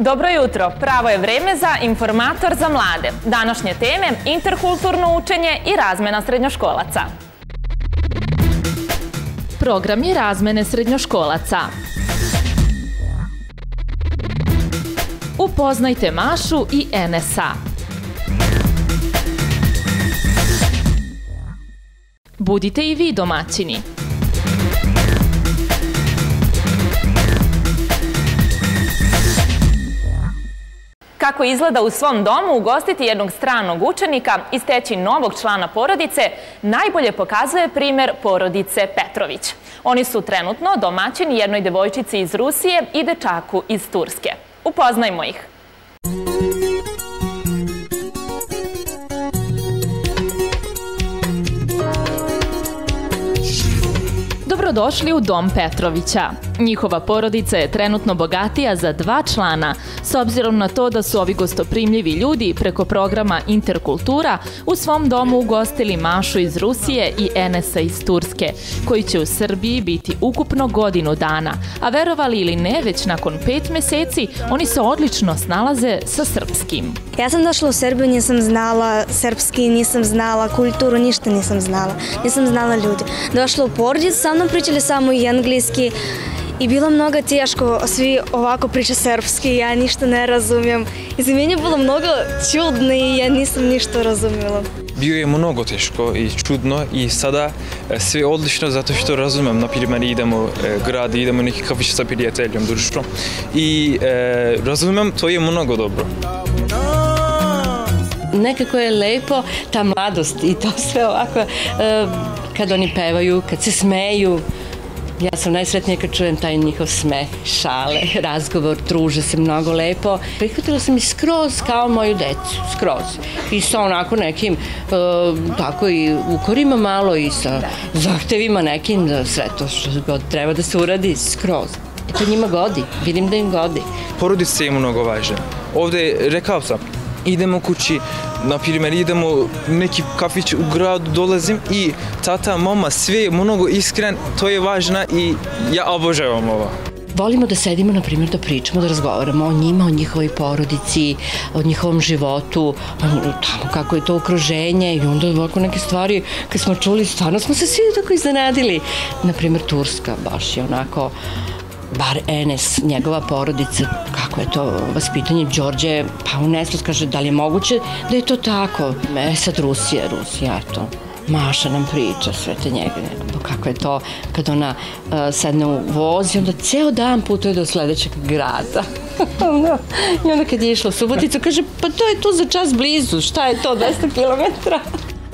Dobro jutro, pravo je vreme za Informator za mlade. Današnje teme – interkulturno učenje i razmena srednjoškolaca. Programi razmene srednjoškolaca. Upoznajte Mašu i Enesa. Budite i vi domaćini. Kako izgleda u svom domu ugostiti jednog stranog učenika i steći novog člana porodice, najbolje pokazuje primer porodice Petrović. Oni su trenutno domaćini jednoj devojčici iz Rusije i dečaku iz Turske. Upoznajmo ih. Dobrodošli u dom Petrovića. Njihova porodica je trenutno bogatija za 2 člana, s obzirom na to da su ovi gostoprimljivi ljudi preko programa Interkultura u svom domu ugostili Mašu iz Rusije i Enesa iz Turske, koji će u Srbiji biti ukupno godinu dana, a verovali ili ne, već nakon 5 meseci oni se odlično snalaze sa srpskim. Ja sam došla u Srbiju, nisam znala srpski, nisam znala kulturu, ništa nisam znala. Nisam znala ljudi. Došla u porodicu, sa mnom pričali samo i engleski i bilo mnogo teško, svi ovako priča srpski, ja ništa ne razumijem. I za mene je bilo mnogo čudno i ja nisam ništa razumjela. Bio je mnogo teško i čudno i sada sve odlično zato što razumem. Naprimjer, idemo grad, idemo neki kafić sa prijateljom, društvom i razumem, to je mnogo dobro. Nekako je lepo ta mladost i to sve ovako, kad oni pevaju, kad se smeju. Ja sam najsretnija kad čujem taj njihov smeh, šale, razgovor, druže se mnogo lepo. Prihvatila sam ih skroz kao moju decu, skroz. I sa onako nekim, tako i ukorima malo i sa zahtevima nekim za sve to što god treba da se uradi, skroz. I to njima godi, vidim da im godi. Porodica je mnogo važna. Ovdje, rekao sam, idemo kući, naprimjer, idemo u neki kafić u gradu, dolazim i tata, mama, sve je mnogo iskren, to je važno i ja obožavam ovo. Volimo da sedimo, na primjer, da pričamo, da razgovaramo o njima, o njihovoj porodici, o njihovom životu, tamo kako je to okruženje i onda ovako neke stvari kad smo čuli, stvarno smo se svi tako iznenadili. Na primjer, Turska, baš je onako, bar Enes, njegova porodica, kako je to vaspitanje Đorđe, pa u neslos kaže da li je moguće da je to tako. Sad Rusija, eto. Maša nam priča sve te njega, kako je to kad ona sedne u voz i onda ceo dan putuje do sledećeg grada. I onda kad je išla u Suboticu kaže pa to je tu za čas blizu, šta je to, 200 kilometara.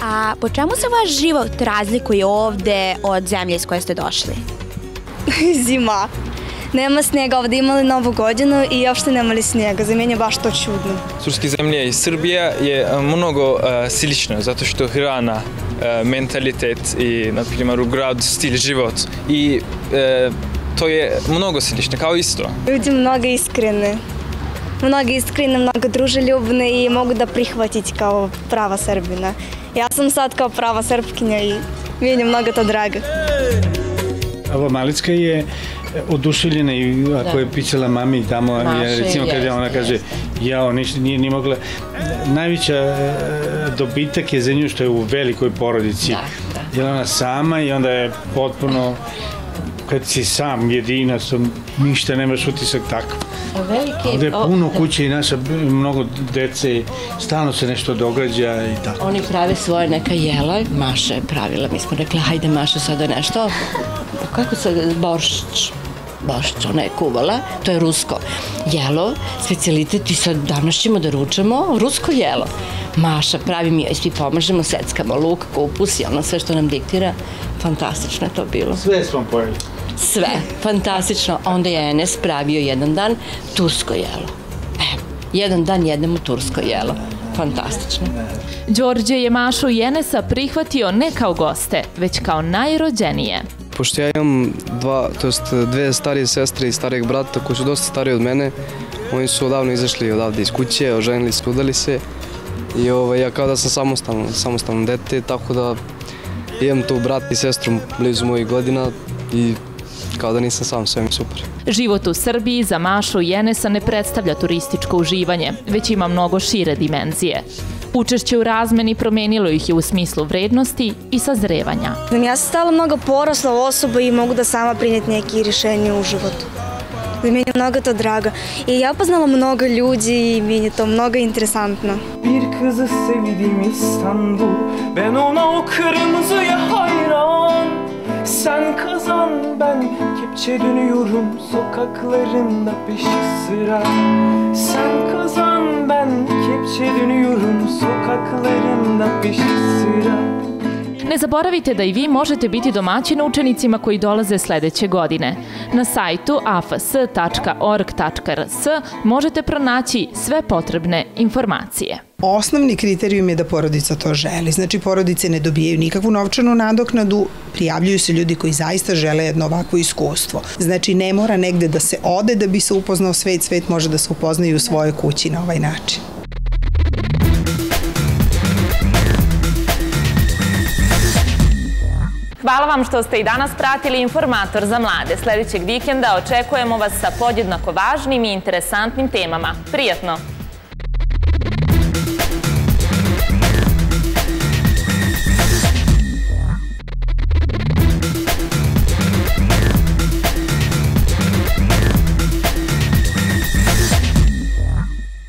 A po čemu se vaš život razlikuje ovde od zemlje iz koje ste došli? Zima. Nema snijega, ovdje imali Novu godinu i uopšte nemali snijega, za mene je baš to čudno. Turske zemlje i Srbija je mnogo slična, zato što hrana, mentalitet i, na primjer, u gradu stil život i to je mnogo slično, kao isto. Ljudi mnogo iskrene, mnogo druželjubne i mogu da prihvatiti kao prava Srbina. Ja sam sad kao prava Srpkinja i meni je mnogo to drago. Ova Malicka je oduševljena i ako je pisala mami tamo, recimo kada ona kaže jao, nije ni mogla. Najveća dobitak je za nju što je u velikoj porodici. Jer ona sama i onda je potpuno, kad si sam jedinac, ništa nemaš utisak tako. Ovdje je puno kuće i naša, mnogo dece, stalno se nešto događa i tako. Oni prave svoje neka jela, Maša je pravila, mi smo rekli hajde Maša sada nešto, kako se, boršć, ona je kuvala, to je rusko jelo, specijalitet i sad danas ćemo da ručamo rusko jelo. Maša pravi mi joj, svi pomažemo, seckamo luk, kupus i ono sve što nam diktira, fantastično je to bilo. Sve smo pojeli. Sve, fantastično. Onda je Enes pravio jedan dan tursko jelo. Jedan dan jedemo tursko jelo. Fantastično. Đorđe je Mašu i Enesa prihvatio ne kao goste, već kao najrođenije. Pošto ja imam 2 starije sestre i starijeg brata koji su dosta stariji od mene, oni su odavno izašli odavde iz kuće, oženili se, udali se i ja kao da sam samostalno dete, tako da imam tu brat i sestru blizu mojih godina i kao da nisam sam, sve mi super. Život u Srbiji za Mašu i Enesa ne predstavlja turističko uživanje, već ima mnogo šire dimenzije. Učešće u razmeni promenilo ih je u smislu vrednosti i sazrevanja. Ja sam stala mnogo porasla osoba i mogu da sama prinjeti neke rješenje u životu. Meni je mnogo to drago. I ja upoznala mnogo ljudi i meni je to mnogo interesantno. Bir kızı sevdim İstanbul, ben ona o kırmızıya hayran. Sen kazan, ben kepçe dönüyorum sokaklarında peşi sıra. Sen kazan, ben kepçe dönüyorum sokaklarında peşi sıra. Ne zaboravite da i vi možete biti domaćin učenicima koji dolaze sledeće godine. Na sajtu afs.org.rs možete pronaći sve potrebne informacije. Osnovni kriterijum je da porodica to želi. Znači, porodice ne dobijaju nikakvu novčanu nadoknadu, prijavljuju se ljudi koji zaista žele jedno ovakvo iskustvo. Znači, ne mora negde da se ode da bi se upoznao svet, svet može da se upozna i u svojoj kući na ovaj način. Hvala vam što ste i danas pratili Informator za mlade. Sledećeg vikenda očekujemo vas sa podjednako važnim i interesantnim temama. Prijatno!